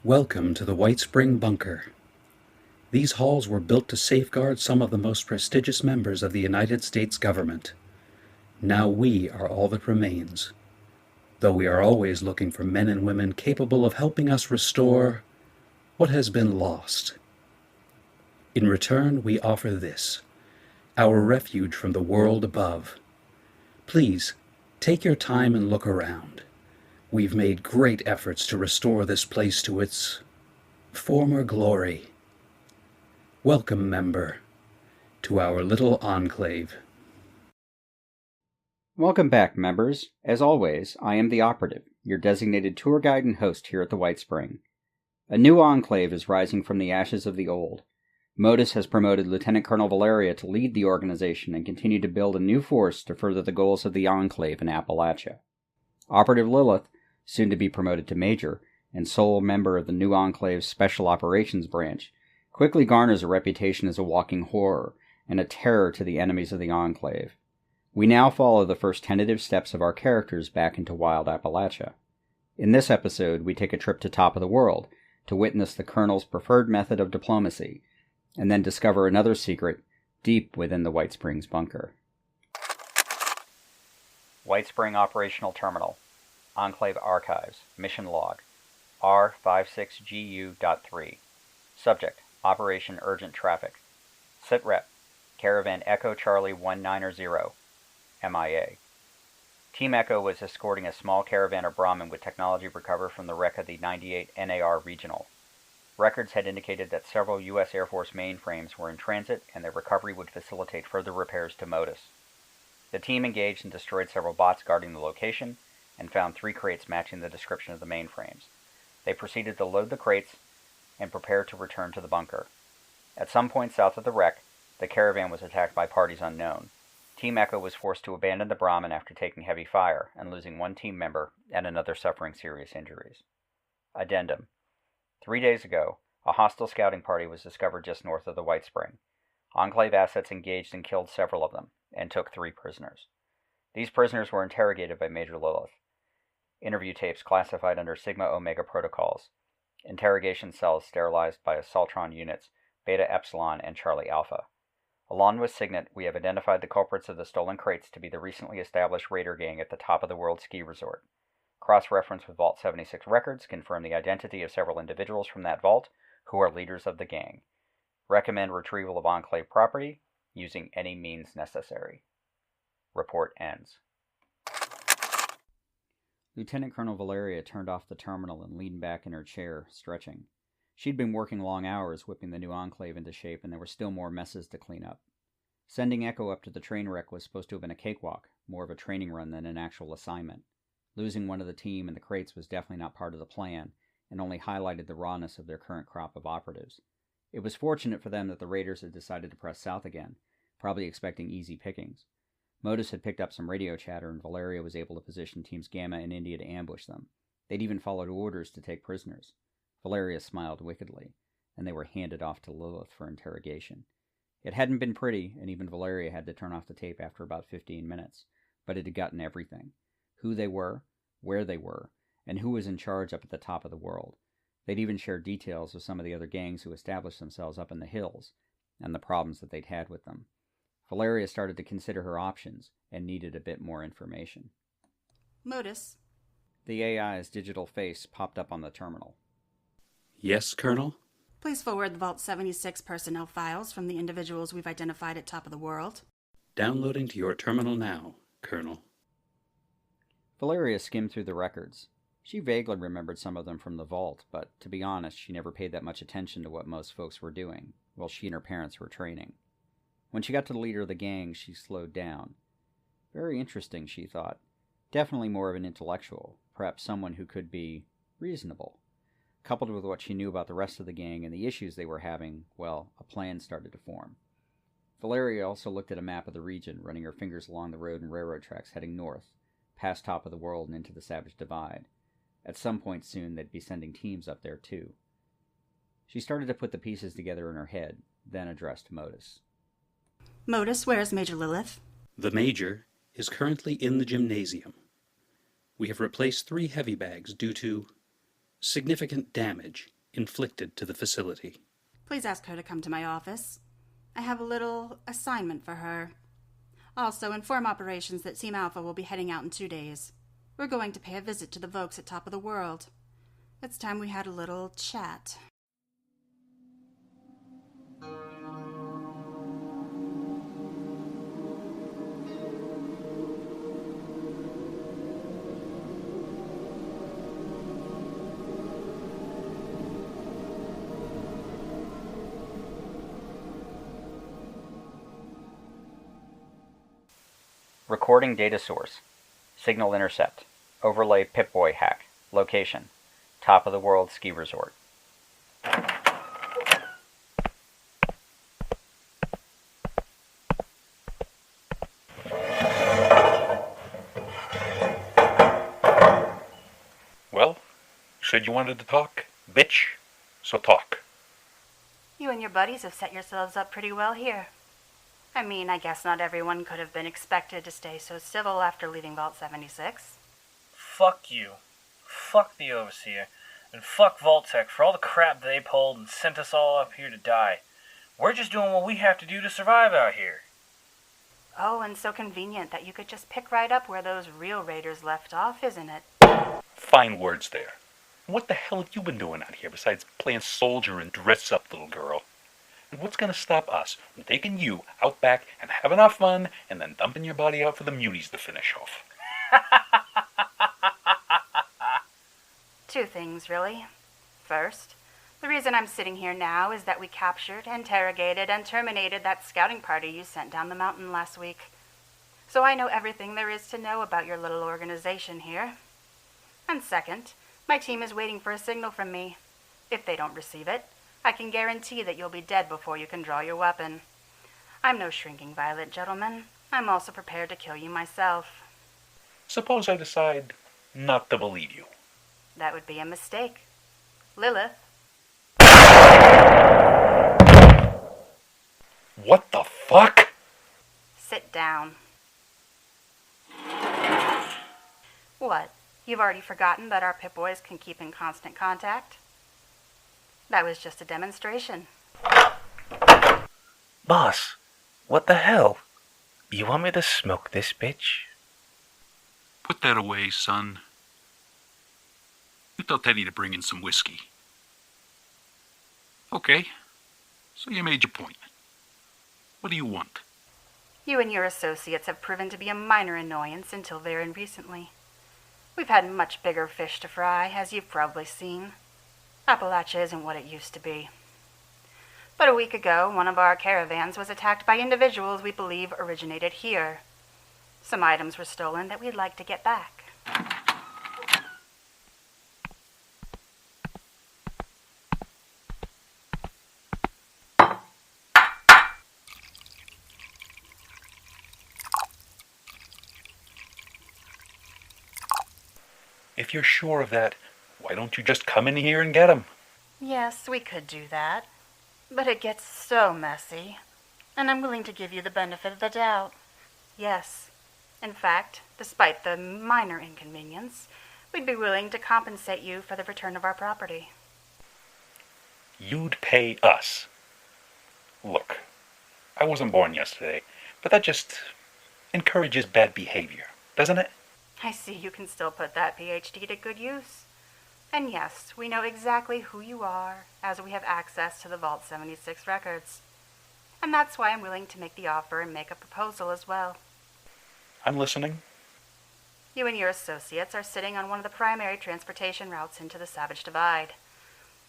Welcome to the WhiteSpring Bunker. These halls were built to safeguard some of the most prestigious members of the United States government. Now we are all that remains, though we are always looking for men and women capable of helping us restore what has been lost. In return, we offer this, our refuge from the world above. Please, take your time and look around. We've made great efforts to restore this place to its former glory. Welcome, member, to our little enclave. Welcome back, members. As always, I am the Operative, your designated tour guide and host here at the WhiteSpring. A new enclave is rising from the ashes of the old. Modus has promoted Lieutenant Colonel Valeria to lead the organization and continue to build a new force to further the goals of the Enclave in Appalachia. Operative Lilith, soon to be promoted to Major, and sole member of the new Enclave's Special Operations Branch, quickly garners a reputation as a walking horror and a terror to the enemies of the Enclave. We now follow the first tentative steps of our characters back into wild Appalachia. In this episode, we take a trip to Top of the World to witness the Colonel's preferred method of diplomacy, and then discover another secret deep within the WhiteSpring's bunker. WhiteSpring Operational Terminal. Enclave Archives. Mission Log. R56GU.3. Subject: Operation Urgent Traffic. SITREP: Caravan Echo Charlie 190. MIA. Team Echo was escorting a small caravan of Brahmin with technology recovered from the wreck of the 98 NAR Regional. Records had indicated that several U.S. Air Force mainframes were in transit and their recovery would facilitate further repairs to Modus. The team engaged and destroyed several bots guarding the location and found 3 crates matching the description of the mainframes. They proceeded to load the crates and prepare to return to the bunker. At some point south of the wreck, the caravan was attacked by parties unknown. Team Echo was forced to abandon the Brahmin after taking heavy fire and losing 1 team member and another suffering serious injuries. Addendum: 3 days ago, a hostile scouting party was discovered just north of the WhiteSpring. Enclave assets engaged and killed several of them, and took 3 prisoners. These prisoners were interrogated by Major Lilith. Interview tapes classified under Sigma Omega protocols. Interrogation cells sterilized by Assaultron units Beta Epsilon and Charlie Alpha. Along with Signet, we have identified the culprits of the stolen crates to be the recently established raider gang at the Top of the World ski resort. Cross-reference with Vault 76 records confirm the identity of several individuals from that vault who are leaders of the gang. Recommend retrieval of Enclave property using any means necessary. Report ends. Lieutenant Colonel Valeria turned off the terminal and leaned back in her chair, stretching. She'd been working long hours whipping the new Enclave into shape, and there were still more messes to clean up. Sending Echo up to the train wreck was supposed to have been a cakewalk, more of a training run than an actual assignment. Losing one of the team and the crates was definitely not part of the plan, and only highlighted the rawness of their current crop of operatives. It was fortunate for them that the raiders had decided to press south again, probably expecting easy pickings. Modus had picked up some radio chatter, and Valeria was able to position Teams Gamma and India to ambush them. They'd even followed orders to take prisoners. Valeria smiled wickedly, and they were handed off to Lilith for interrogation. It hadn't been pretty, and even Valeria had to turn off the tape after about 15 minutes, but it had gotten everything. Who they were, where they were, and who was in charge up at the top of the world. They'd even shared details of some of the other gangs who established themselves up in the hills, and the problems that they'd had with them. Valeria started to consider her options, and needed a bit more information. Modus. The AI's digital face popped up on the terminal. Yes, Colonel? Please forward the Vault 76 personnel files from the individuals we've identified at Top of the World. Downloading to your terminal now, Colonel. Valeria skimmed through the records. She vaguely remembered some of them from the vault, but to be honest, she never paid that much attention to what most folks were doing, while she and her parents were training. When she got to the leader of the gang, she slowed down. Very interesting, she thought. Definitely more of an intellectual, perhaps someone who could be reasonable. Coupled with what she knew about the rest of the gang and the issues they were having, well, a plan started to form. Valeria also looked at a map of the region, running her fingers along the road and railroad tracks heading north, past Top of the World and into the Savage Divide. At some point soon, they'd be sending teams up there, too. She started to put the pieces together in her head, then addressed Modus. Modus, where is Major Lilith? The Major is currently in the gymnasium. We have replaced 3 heavy bags due to significant damage inflicted to the facility. Please ask her to come to my office. I have a little assignment for her. Also, inform operations that Team Alpha will be heading out in 2 days. We're going to pay a visit to the Vokes at Top of the World. It's time we had a little chat. Recording data source. Signal intercept. Overlay Pip-Boy hack. Location. Top of the World Ski Resort. Well, you said you wanted to talk, bitch, so talk. You and your buddies have set yourselves up pretty well here. I mean, I guess not everyone could have been expected to stay so civil after leaving Vault 76. Fuck you. Fuck the Overseer. And fuck Vault-Tec for all the crap they pulled and sent us all up here to die. We're just doing what we have to do to survive out here. Oh, and so convenient that you could just pick right up where those real raiders left off, isn't it? Fine words there. What the hell have you been doing out here besides playing soldier and dress up, little girl? And what's going to stop us from taking you out back and having our fun and then dumping your body out for the muties to finish off? 2 things, really. First, the reason I'm sitting here now is that we captured, interrogated, and terminated that scouting party you sent down the mountain last week. So I know everything there is to know about your little organization here. And second, my team is waiting for a signal from me. If they don't receive it, I can guarantee that you'll be dead before you can draw your weapon. I'm no shrinking violet, gentlemen. I'm also prepared to kill you myself. Suppose I decide not to believe you. That would be a mistake. Lilith. What the fuck? Sit down. What? You've already forgotten that our Pip-Boys can keep in constant contact? That was just a demonstration. Boss, what the hell? You want me to smoke this bitch? Put that away, son. You told Teddy to bring in some whiskey. Okay, so you made your point. What do you want? You and your associates have proven to be a minor annoyance until very recently. We've had much bigger fish to fry, as you've probably seen. Appalachia isn't what it used to be. But a week ago, one of our caravans was attacked by individuals we believe originated here. Some items were stolen that we'd like to get back. If you're sure of that, why don't you just come in here and get him? Yes, we could do that. But it gets so messy. And I'm willing to give you the benefit of the doubt. Yes. In fact, despite the minor inconvenience, we'd be willing to compensate you for the return of our property. You'd pay us. Look, I wasn't born yesterday, but that just encourages bad behavior, doesn't it? I see you can still put that PhD to good use. And yes, we know exactly who you are, as we have access to the Vault 76 records. And that's why I'm willing to make the offer and make a proposal as well. I'm listening. You and your associates are sitting on one of the primary transportation routes into the Savage Divide.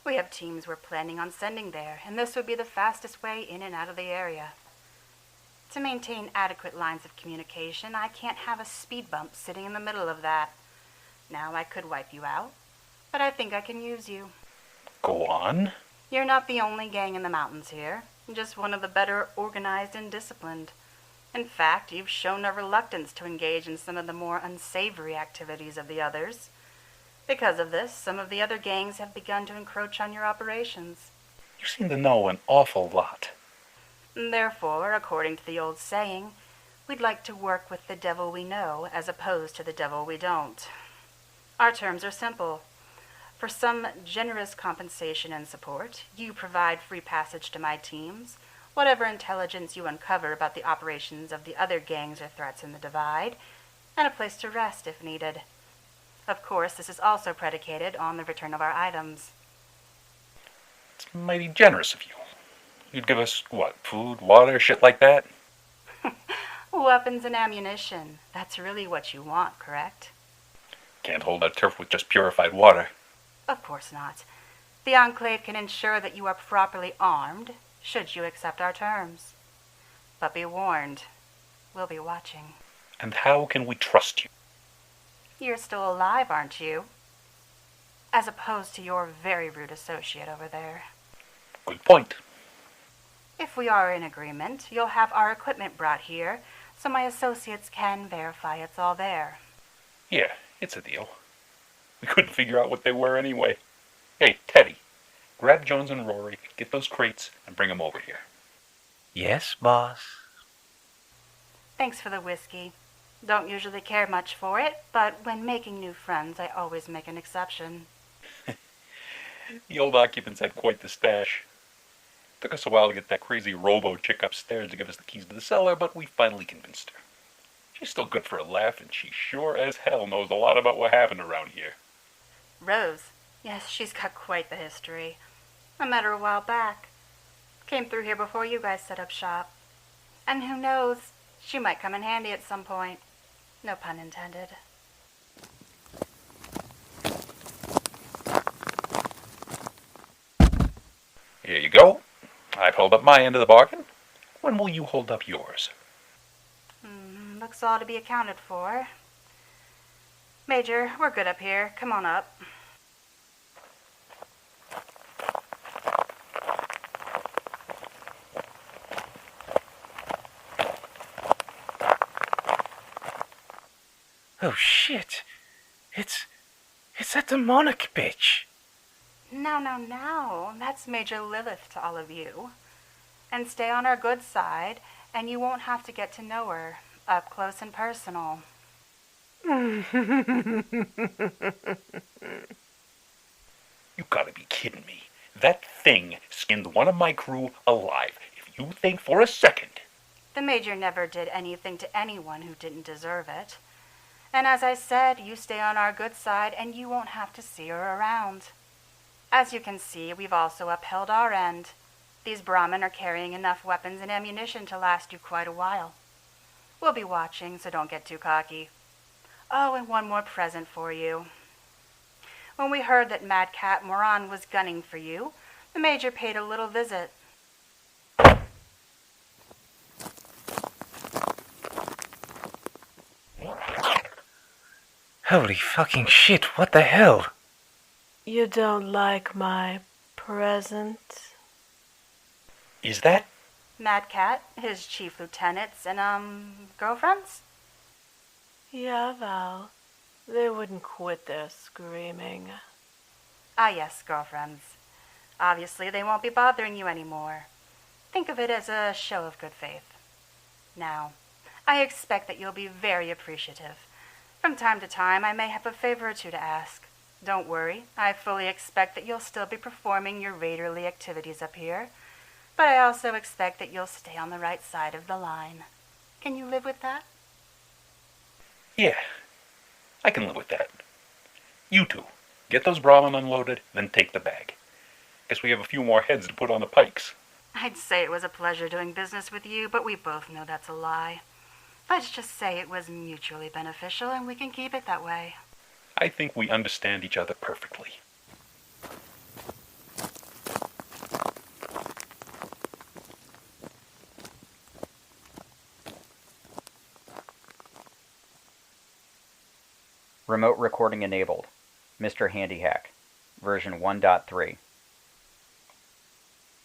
We have teams we're planning on sending there, and this would be the fastest way in and out of the area. To maintain adequate lines of communication, I can't have a speed bump sitting in the middle of that. Now I could wipe you out, but I think I can use you. Go on. You're not the only gang in the mountains here, just one of the better organized and disciplined. In fact, you've shown a reluctance to engage in some of the more unsavory activities of the others. Because of this, some of the other gangs have begun to encroach on your operations. You seem to know an awful lot. Therefore, according to the old saying, we'd like to work with the devil we know as opposed to the devil we don't. Our terms are simple. For some generous compensation and support, you provide free passage to my teams, whatever intelligence you uncover about the operations of the other gangs or threats in the Divide, and a place to rest if needed. Of course, this is also predicated on the return of our items. It's mighty generous of you. You'd give us, what, food, water, shit like that? Weapons and ammunition. That's really what you want, correct? Can't hold that turf with just purified water. Of course not. The Enclave can ensure that you are properly armed, should you accept our terms. But be warned, we'll be watching. And how can we trust you? You're still alive, aren't you? As opposed to your very rude associate over there. Good point. If we are in agreement, you'll have our equipment brought here, so my associates can verify it's all there. Yeah, it's a deal. We couldn't figure out what they were anyway. Hey, Teddy, grab Jones and Rory, get those crates, and bring them over here. Yes, boss. Thanks for the whiskey. Don't usually care much for it, but when making new friends, I always make an exception. The old occupants had quite the stash. Took us a while to get that crazy robo chick upstairs to give us the keys to the cellar, but we finally convinced her. She's still good for a laugh, and she sure as hell knows a lot about what happened around here. Rose. Yes, she's got quite the history. I met her a while back. Came through here before you guys set up shop. And who knows, she might come in handy at some point. No pun intended. Here you go. I've held up my end of the bargain. When will you hold up yours? Looks all to be accounted for. Major, we're good up here. Come on up. Oh shit. It's that demonic bitch. Now. That's Major Lilith to all of you. And stay on our good side, and you won't have to get to know her up close and personal. You gotta be kidding me. That thing skinned one of my crew alive. If you think for a second... The Major never did anything to anyone who didn't deserve it. And as I said, you stay on our good side, and you won't have to see her around. As you can see, we've also upheld our end. These Brahmin are carrying enough weapons and ammunition to last you quite a while. We'll be watching, so don't get too cocky. Oh, and one more present for you. When we heard that Mad Cat Moran was gunning for you, the Major paid a little visit. Holy fucking shit, what the hell? You don't like my present? Is that... Mad Cat, his chief lieutenants, and, girlfriends? Yeah, Val. They wouldn't quit their screaming. Ah, yes, girlfriends. Obviously, they won't be bothering you anymore. Think of it as a show of good faith. Now, I expect that you'll be very appreciative. From time to time, I may have a favor or two to ask. Don't worry, I fully expect that you'll still be performing your raiderly activities up here, but I also expect that you'll stay on the right side of the line. Can you live with that? Yeah, I can live with that. You two, get those Brahmin unloaded, then take the bag. Guess we have a few more heads to put on the pikes. I'd say it was a pleasure doing business with you, but we both know that's a lie. Let's just say it was mutually beneficial, and we can keep it that way. I think we understand each other perfectly. Remote recording enabled. Mr. Handyhack. Version 1.3.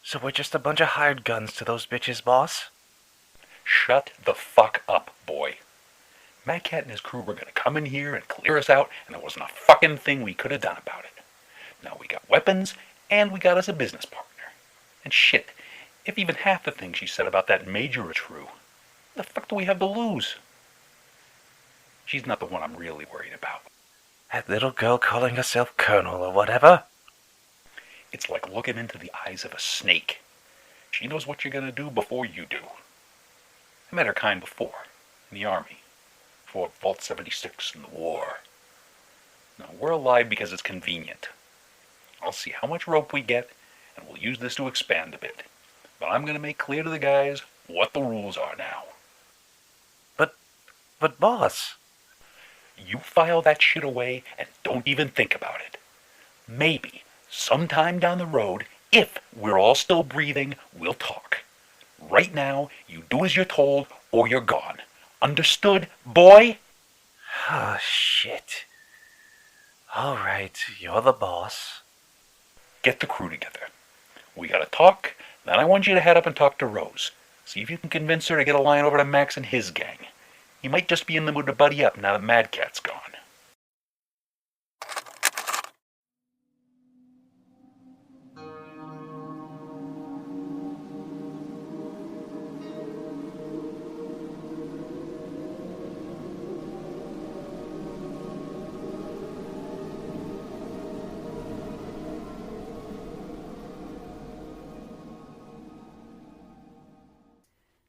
So we're just a bunch of hired guns to those bitches, boss? Shut the fuck up, boy. Mad Cat and his crew were gonna come in here and clear us out, and there wasn't a fucking thing we could have done about it. Now we got weapons, and we got us a business partner. And shit, if even half the things she said about that Major are true, the fuck do we have to lose? She's not the one I'm really worried about. That little girl calling herself Colonel or whatever? It's like looking into the eyes of a snake. She knows what you're going to do before you do. I met her kind before, in the Army, before Vault 76 in the war. Now, we're alive because it's convenient. I'll see how much rope we get, and we'll use this to expand a bit. But I'm going to make clear to the guys what the rules are now. But boss... You file that shit away and don't even think about it. Maybe, sometime down the road, if we're all still breathing, we'll talk. Right now, you do as you're told, or you're gone. Understood, boy? Oh, shit. All right, you're the boss. Get the crew together. We gotta talk, then I want you to head up and talk to Rose. See if you can convince her to get a line over to Max and his gang. He might just be in the mood to buddy up now that Mad Cat's gone.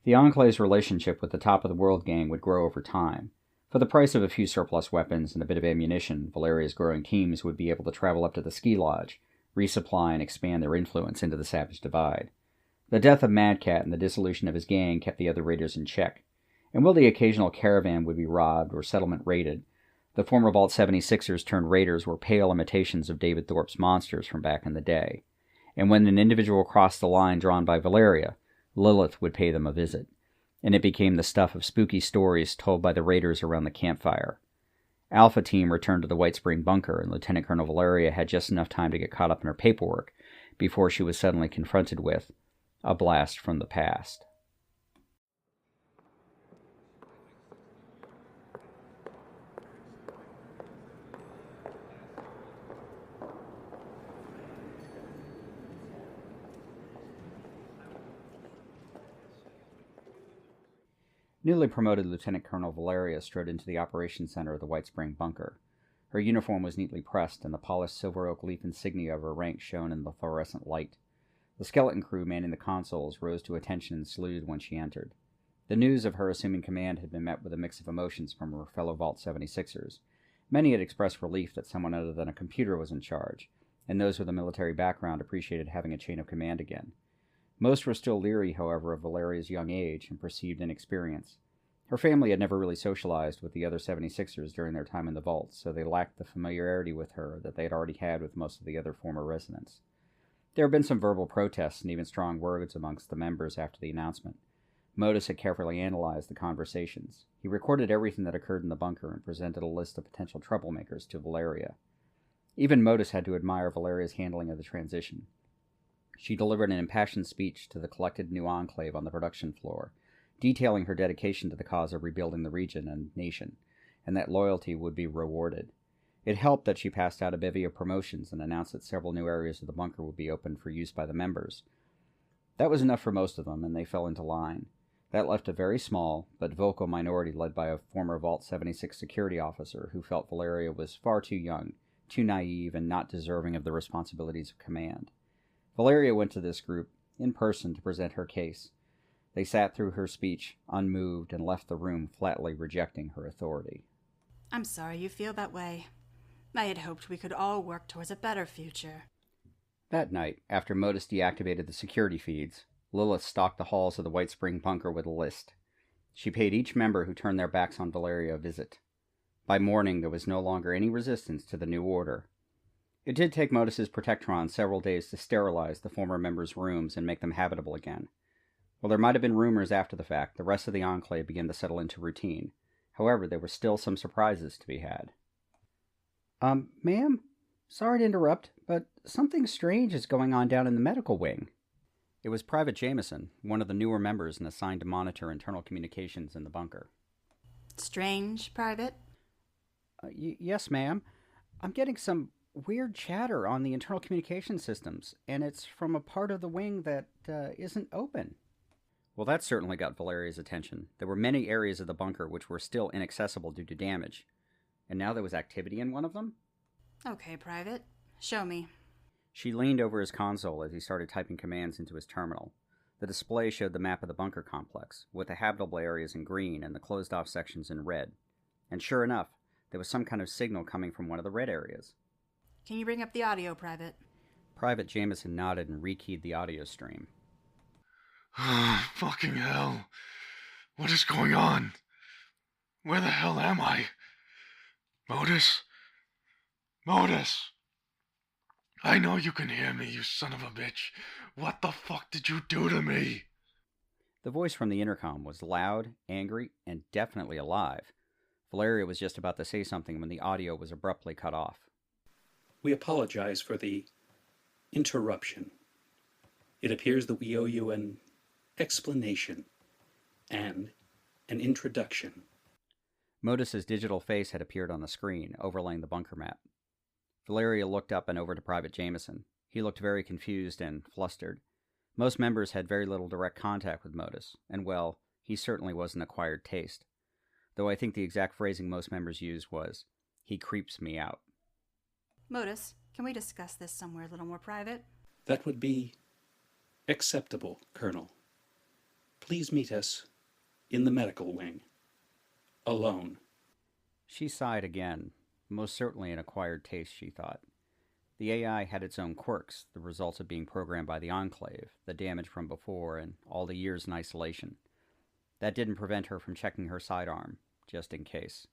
The Enclave's relationship with the Top of the World gang would grow over time. For the price of a few surplus weapons and a bit of ammunition, Valeria's growing teams would be able to travel up to the ski lodge, resupply and expand their influence into the Savage Divide. The death of Mad Cat and the dissolution of his gang kept the other raiders in check, and while the occasional caravan would be robbed or settlement raided, the former Vault 76ers turned raiders were pale imitations of David Thorpe's monsters from back in the day, and when an individual crossed the line drawn by Valeria, Lilith would pay them a visit, and it became the stuff of spooky stories told by the raiders around the campfire. Alpha Team returned to the WhiteSpring Bunker, and Lieutenant Colonel Valeria had just enough time to get caught up in her paperwork before she was suddenly confronted with a blast from the past. Newly promoted Lieutenant Colonel Valeria strode into the operations center of the WhiteSpring Bunker. Her uniform was neatly pressed, and the polished silver oak leaf insignia of her rank shone in the fluorescent light. The skeleton crew manning the consoles rose to attention and saluted when she entered. The news of her assuming command had been met with a mix of emotions from her fellow Vault 76ers. Many had expressed relief that someone other than a computer was in charge, and those with a military background appreciated having a chain of command again. Most were still leery, however, of Valeria's young age and perceived inexperience. Her family had never really socialized with the other 76ers during their time in the vault, so they lacked the familiarity with her that they had already had with most of the other former residents. There had been some verbal protests and even strong words amongst the members after the announcement. Modus had carefully analyzed the conversations. He recorded everything that occurred in the bunker and presented a list of potential troublemakers to Valeria. Even Modus had to admire Valeria's handling of the transition. She delivered an impassioned speech to the collected new Enclave on the production floor, detailing her dedication to the cause of rebuilding the region and nation, and that loyalty would be rewarded. It helped that she passed out a bevy of promotions and announced that several new areas of the bunker would be open for use by the members. That was enough for most of them, and they fell into line. That left a very small, but vocal minority led by a former Vault 76 security officer who felt Valeria was far too young, too naive, and not deserving of the responsibilities of command. Valeria went to this group in person to present her case. They sat through her speech, unmoved, and left the room flatly rejecting her authority. I'm sorry you feel that way. I had hoped we could all work towards a better future. That night, after Modus deactivated the security feeds, Lilith stalked the halls of the WhiteSpring Bunker with a list. She paid each member who turned their backs on Valeria a visit. By morning, there was no longer any resistance to the new order. It did take Modus's Protectron several days to sterilize the former members' rooms and make them habitable again. While there might have been rumors after the fact, the rest of the Enclave began to settle into routine. However, there were still some surprises to be had. Ma'am? Sorry to interrupt, but something strange is going on down in the medical wing. It was Private Jameson, one of the newer members and assigned to monitor internal communications in the bunker. Strange, Private? Yes, ma'am. I'm getting some weird chatter on the internal communication systems, and it's from a part of the wing that isn't open. Well, that certainly got Valeria's attention. There were many areas of the bunker which were still inaccessible due to damage. and now there was activity in one of them? Okay, Private. Show me. She leaned over his console as he started typing commands into his terminal. The display showed the map of the bunker complex, with the habitable areas in green and the closed-off sections in red. And sure enough, there was some kind of signal coming from one of the red areas. Can you bring up the audio, Private? Private Jameson nodded and rekeyed the audio stream. Fucking hell. What is going on? Where the hell am I? Modus? Modus! I know you can hear me, you son of a bitch. What the fuck did you do to me? The voice from the intercom was loud, angry, and definitely alive. Valeria was just about to say something when the audio was abruptly cut off. We apologize for the interruption. It appears that we owe you an explanation and an introduction. Modus's digital face had appeared on the screen, overlaying the bunker map. Valeria looked up and over to Private Jameson. He looked very confused and flustered. Most members had very little direct contact with Modus, and well, he certainly was an acquired taste. Though I think the exact phrasing most members used was, "He creeps me out." Modus, can we discuss this somewhere a little more private? That would be acceptable, Colonel. Please meet us in the medical wing. Alone. She sighed again. Most certainly an acquired taste, she thought. The AI had its own quirks, the results of being programmed by the Enclave, the damage from before, and all the years in isolation. That didn't prevent her from checking her sidearm, just in case.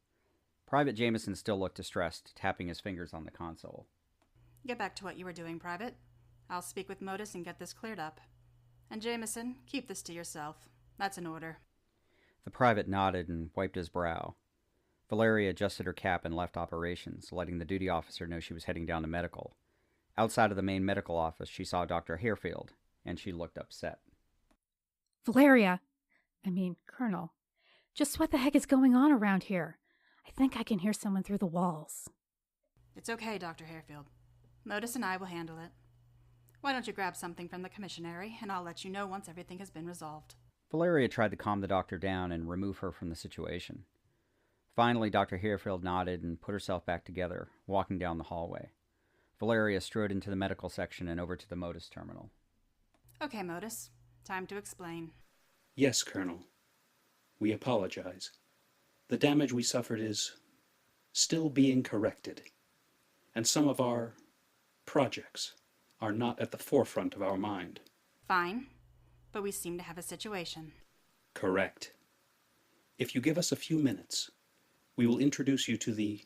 Private Jameson still looked distressed, tapping his fingers on the console. Get back to what you were doing, Private. I'll speak with Modus and get this cleared up. And Jameson, keep this to yourself. That's an order. The private nodded and wiped his brow. Valeria adjusted her cap and left operations, letting the duty officer know she was heading down to medical. Outside of the main medical office, she saw Dr. Harefield, and she looked upset. Valeria! Colonel. Just what the heck is going on around here? I think I can hear someone through the walls. It's okay, Dr. Harefield. Modus and I will handle it. Why don't you grab something from the commissary, and I'll let you know once everything has been resolved. Valeria tried to calm the doctor down and remove her from the situation. Finally, Dr. Harefield nodded and put herself back together, walking down the hallway. Valeria strode into the medical section and over to the Modus terminal. Okay, Modus. Time to explain. Yes, Colonel. We apologize. The damage we suffered is still being corrected, and some of our projects are not at the forefront of our mind. Fine, but we seem to have a situation. Correct. If you give us a few minutes, we will introduce you to the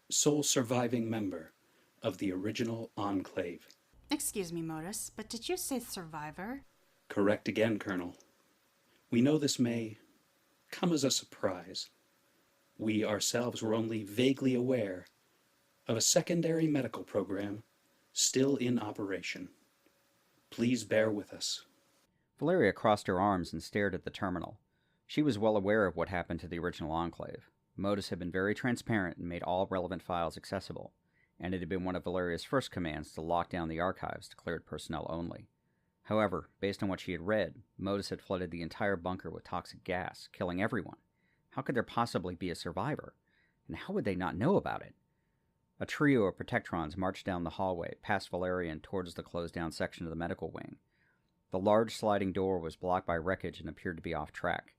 sole surviving member of the original Enclave. Excuse me, Modus, but did you say survivor? Correct again, Colonel. We know this may come as a surprise. We ourselves were only vaguely aware of a secondary medical program still in operation. Please bear with us. Valeria crossed her arms and stared at the terminal. She was well aware of what happened to the original Enclave. Modus had been very transparent and made all relevant files accessible, and it had been one of Valeria's first commands to lock down the archives to cleared personnel only. However, based on what she had read, Modus had flooded the entire bunker with toxic gas, killing everyone. How could there possibly be a survivor? And how would they not know about it? A trio of Protectrons marched down the hallway, past Valeria and towards the closed-down section of the medical wing. The large sliding door was blocked by wreckage and appeared to be off track.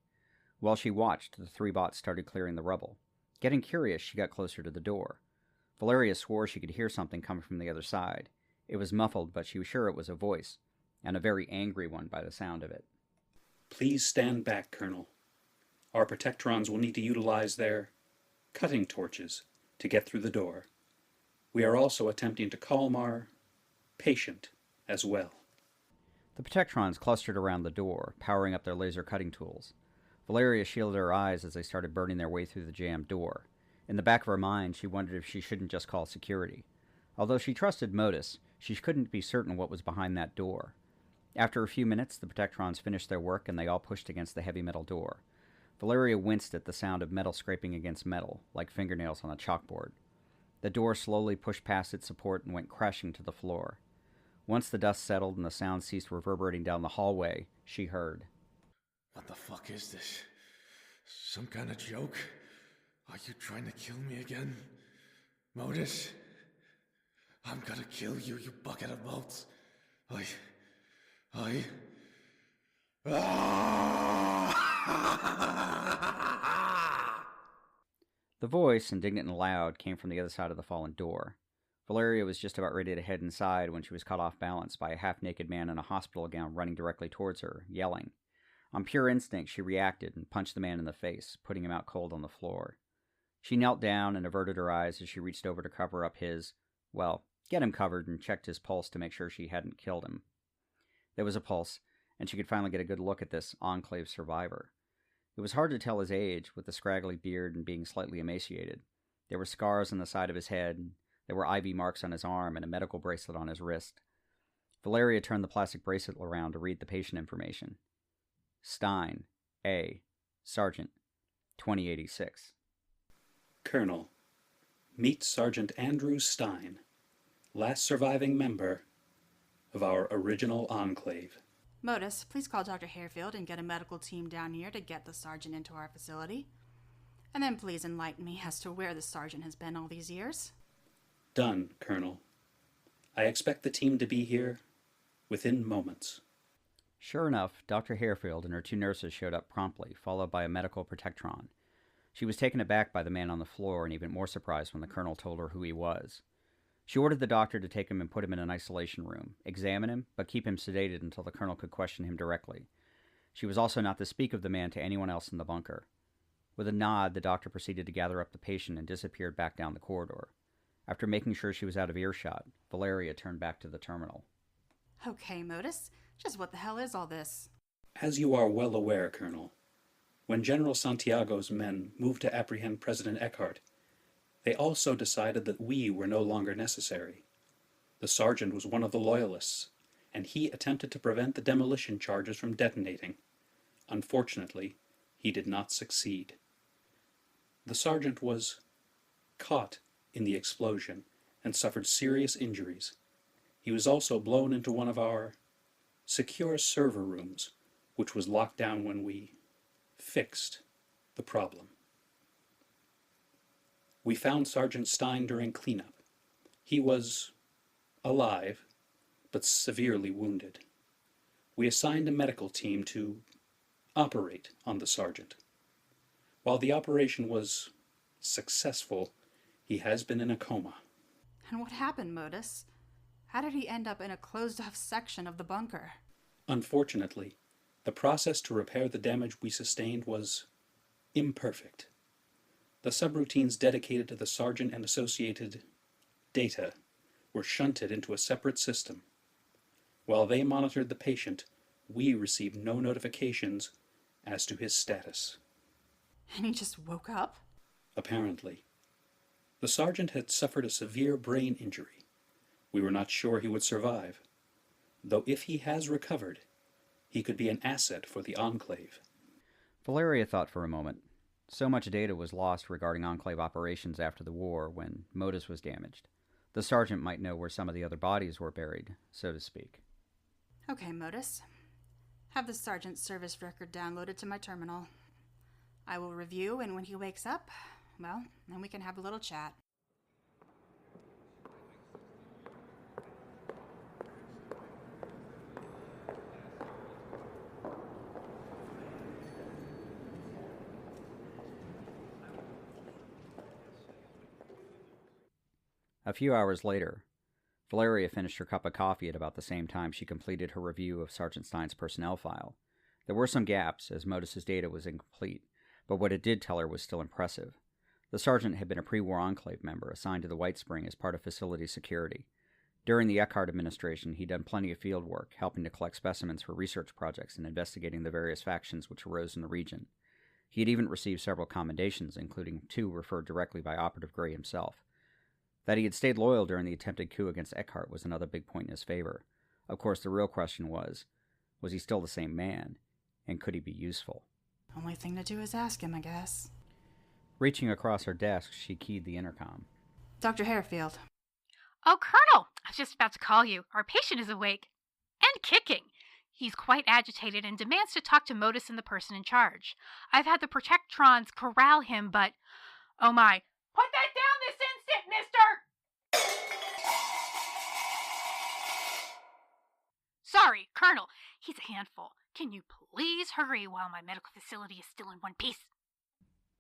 While she watched, the three bots started clearing the rubble. Getting curious, she got closer to the door. Valeria swore she could hear something coming from the other side. It was muffled, but she was sure it was a voice, and a very angry one by the sound of it. Please stand back, Colonel. Our Protectrons will need to utilize their cutting torches to get through the door. We are also attempting to calm our patient as well. The Protectrons clustered around the door, powering up their laser cutting tools. Valeria shielded her eyes as they started burning their way through the jammed door. In the back of her mind, she wondered if she shouldn't just call security. Although she trusted Modus, she couldn't be certain what was behind that door. After a few minutes, the Protectrons finished their work and they all pushed against the heavy metal door. Valeria winced at the sound of metal scraping against metal, like fingernails on a chalkboard. The door slowly pushed past its support and went crashing to the floor. Once the dust settled and the sound ceased reverberating down the hallway, she heard, What the fuck is this? Some kind of joke? Are you trying to kill me again? Modus? I'm gonna kill you, you bucket of bolts. The voice, indignant and loud, came from the other side of the fallen door. Valeria was just about ready to head inside when she was caught off balance by a half-naked man in a hospital gown running directly towards her, yelling. On pure instinct, she reacted and punched the man in the face, putting him out cold on the floor. She knelt down and averted her eyes as she reached over to cover up his, get him covered, and checked his pulse to make sure she hadn't killed him. There was a pulse, and she could finally get a good look at this Enclave survivor. It was hard to tell his age, with the scraggly beard and being slightly emaciated. There were scars on the side of his head, and there were IV marks on his arm and a medical bracelet on his wrist. Valeria turned the plastic bracelet around to read the patient information. Stein, A. Sergeant, 2086. Colonel, meet Sergeant Andrew Stein, last surviving member of our original Enclave. Modus, please call Dr. Harefield and get a medical team down here to get the sergeant into our facility. And then please enlighten me as to where the sergeant has been all these years. Done, Colonel. I expect the team to be here within moments. Sure enough, Dr. Harefield and her 2 nurses showed up promptly, followed by a medical protectron. She was taken aback by the man on the floor and even more surprised when the colonel told her who he was. She ordered the doctor to take him and put him in an isolation room, examine him, but keep him sedated until the colonel could question him directly. She was also not to speak of the man to anyone else in the bunker. With a nod, the doctor proceeded to gather up the patient and disappeared back down the corridor. After making sure she was out of earshot, Valeria turned back to the terminal. Okay, Modus, just what the hell is all this? As you are well aware, Colonel, when General Santiago's men moved to apprehend President Eckhart, they also decided that we were no longer necessary. The sergeant was one of the loyalists, and he attempted to prevent the demolition charges from detonating. Unfortunately, he did not succeed. The sergeant was caught in the explosion and suffered serious injuries. He was also blown into one of our secure server rooms, which was locked down when we fixed the problem. We found Sergeant Stein during cleanup. He was alive, but severely wounded. We assigned a medical team to operate on the sergeant. While the operation was successful, he has been in a coma. And what happened, Modus? How did he end up in a closed-off section of the bunker? Unfortunately, the process to repair the damage we sustained was imperfect. The subroutines dedicated to the sergeant and associated data were shunted into a separate system. While they monitored the patient, we received no notifications as to his status. And he just woke up? Apparently. The sergeant had suffered a severe brain injury. We were not sure he would survive, though if he has recovered, he could be an asset for the Enclave. Valeria thought for a moment. So much data was lost regarding Enclave operations after the war when Modus was damaged. The sergeant might know where some of the other bodies were buried, so to speak. Okay, Modus. Have the sergeant's service record downloaded to my terminal. I will review, and when he wakes up, well, then we can have a little chat. A few hours later, Valeria finished her cup of coffee at about the same time she completed her review of Sergeant Stein's personnel file. There were some gaps, as Modus's data was incomplete, but what it did tell her was still impressive. The sergeant had been a pre-war Enclave member assigned to the WhiteSpring as part of facility security. During the Eckhart administration, he'd done plenty of field work, helping to collect specimens for research projects and investigating the various factions which arose in the region. He had even received several commendations, including 2 referred directly by Operative Gray himself. That he had stayed loyal during the attempted coup against Eckhart was another big point in his favor. Of course, the real question was he still the same man, and could he be useful? Only thing to do is ask him, I guess. Reaching across her desk, she keyed the intercom. Dr. Harefield. Oh, Colonel! I was just about to call you. Our patient is awake. And kicking. He's quite agitated and demands to talk to Modus and the person in charge. I've had the Protectrons corral him, but... Oh my. Put that down this instant, mister! Sorry, Colonel. He's a handful. Can you please hurry while my medical facility is still in one piece?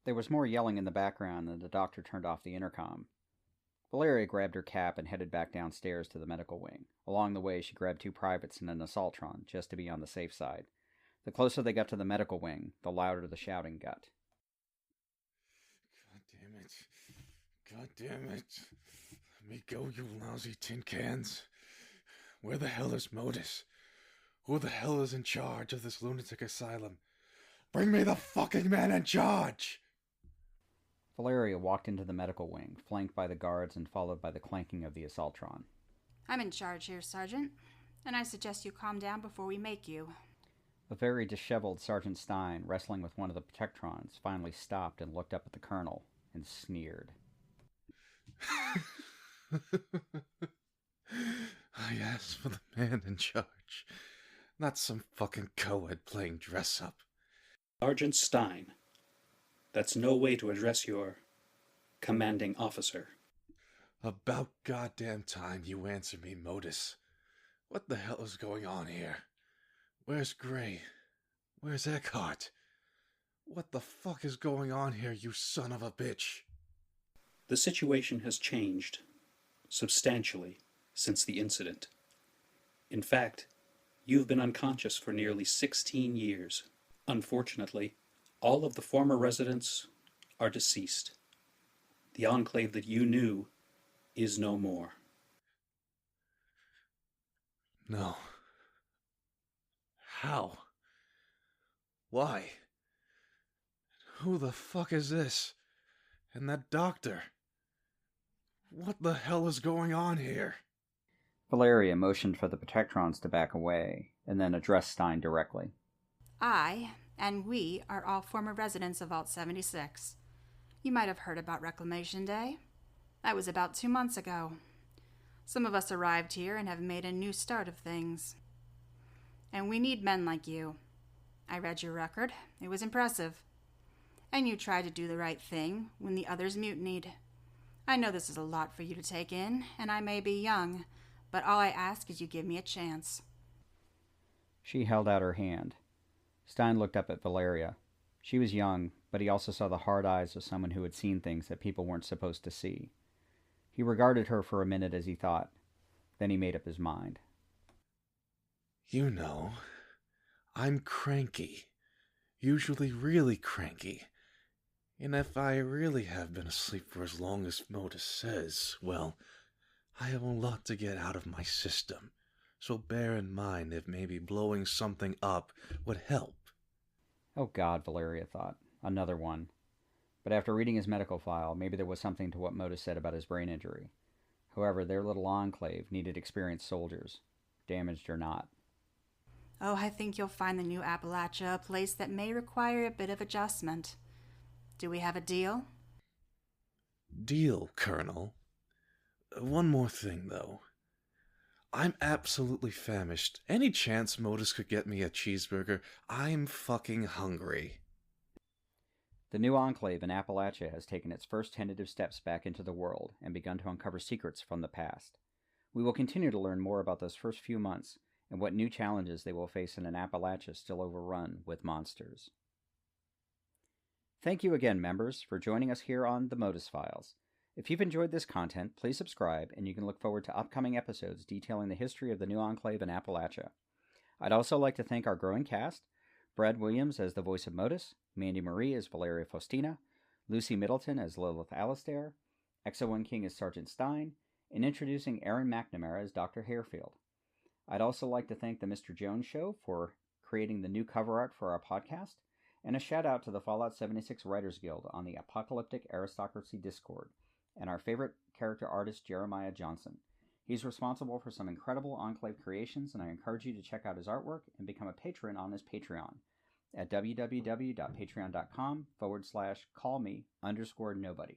There was more yelling in the background, and the doctor turned off the intercom. Valeria grabbed her cap and headed back downstairs to the medical wing. Along the way, she grabbed 2 privates and an assaultron, just to be on the safe side. The closer they got to the medical wing, the louder the shouting got. God damn it. God damn it. Let me go, you lousy tin cans. Where the hell is Modus? Who the hell is in charge of this lunatic asylum? Bring me the fucking man in charge! Valeria walked into the medical wing, flanked by the guards and followed by the clanking of the assaultron. I'm in charge here, Sergeant, and I suggest you calm down before we make you. A very disheveled Sergeant Stein, wrestling with one of the protectrons, finally stopped and looked up at the colonel and sneered. I asked for the man in charge, not some fucking co-ed playing dress-up. Sergeant Stein, that's no way to address your commanding officer. About goddamn time you answer me, Modus. What the hell is going on here? Where's Gray? Where's Eckhart? What the fuck is going on here, you son of a bitch? The situation has changed substantially since the incident. In fact, you've been unconscious for nearly 16 years. Unfortunately, all of the former residents are deceased. The Enclave that you knew is no more. No. How? Why? Who the fuck is this? And that doctor? What the hell is going on here? Valeria motioned for the protectrons to back away, and then addressed Stein directly. I and we are all former residents of Vault 76. You might have heard about Reclamation Day. That was about 2 months ago. Some of us arrived here and have made a new start of things. And we need men like you. I read your record. It was impressive. And you tried to do the right thing when the others mutinied. I know this is a lot for you to take in, and I may be young, but all I ask is you give me a chance. She held out her hand. Stein looked up at Valeria. She was young, but he also saw the hard eyes of someone who had seen things that people weren't supposed to see. He regarded her for a minute as he thought. Then he made up his mind. You know, I'm cranky. Usually really cranky. And if I really have been asleep for as long as Modus says, well, I have a lot to get out of my system. So bear in mind if maybe blowing something up would help. Oh God, Valeria thought. Another one. But after reading his medical file, maybe there was something to what Modus said about his brain injury. However, their little enclave needed experienced soldiers, damaged or not. Oh, I think you'll find the new Appalachia a place that may require a bit of adjustment. Do we have a deal? Deal, Colonel. One more thing, though. I'm absolutely famished. Any chance Modus could get me a cheeseburger? I'm fucking hungry. The new enclave in Appalachia has taken its first tentative steps back into the world and begun to uncover secrets from the past. We will continue to learn more about those first few months and what new challenges they will face in an Appalachia still overrun with monsters. Thank you again, members, for joining us here on The Modus Files. If you've enjoyed this content, please subscribe, and you can look forward to upcoming episodes detailing the history of the new enclave in Appalachia. I'd also like to thank our growing cast: Brad Williams as the voice of Modus, Mandy Marie as Valeria Faustina, Lucy Middleton as Lilith Alastair, Exo1 King as Sergeant Stein, and introducing Aaron McNamara as Dr. Harefield. I'd also like to thank the Mr. Jones Show for creating the new cover art for our podcast, and a shout out to the Fallout 76 Writers Guild on the Apocalyptic Aristocracy Discord, and our favorite character artist Jeremiah Johnson. He's responsible for some incredible Enclave creations, and I encourage you to check out his artwork and become a patron on his Patreon at www.patreon.com/callme_nobody.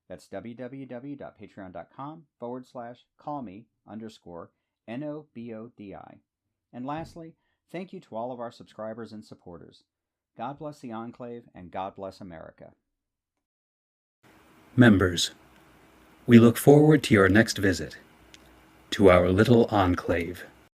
That's www.patreon.com/callme_NOBODI. And lastly, thank you to all of our subscribers and supporters. God bless the Enclave, and God bless America. members, we look forward to your next visit to our little enclave.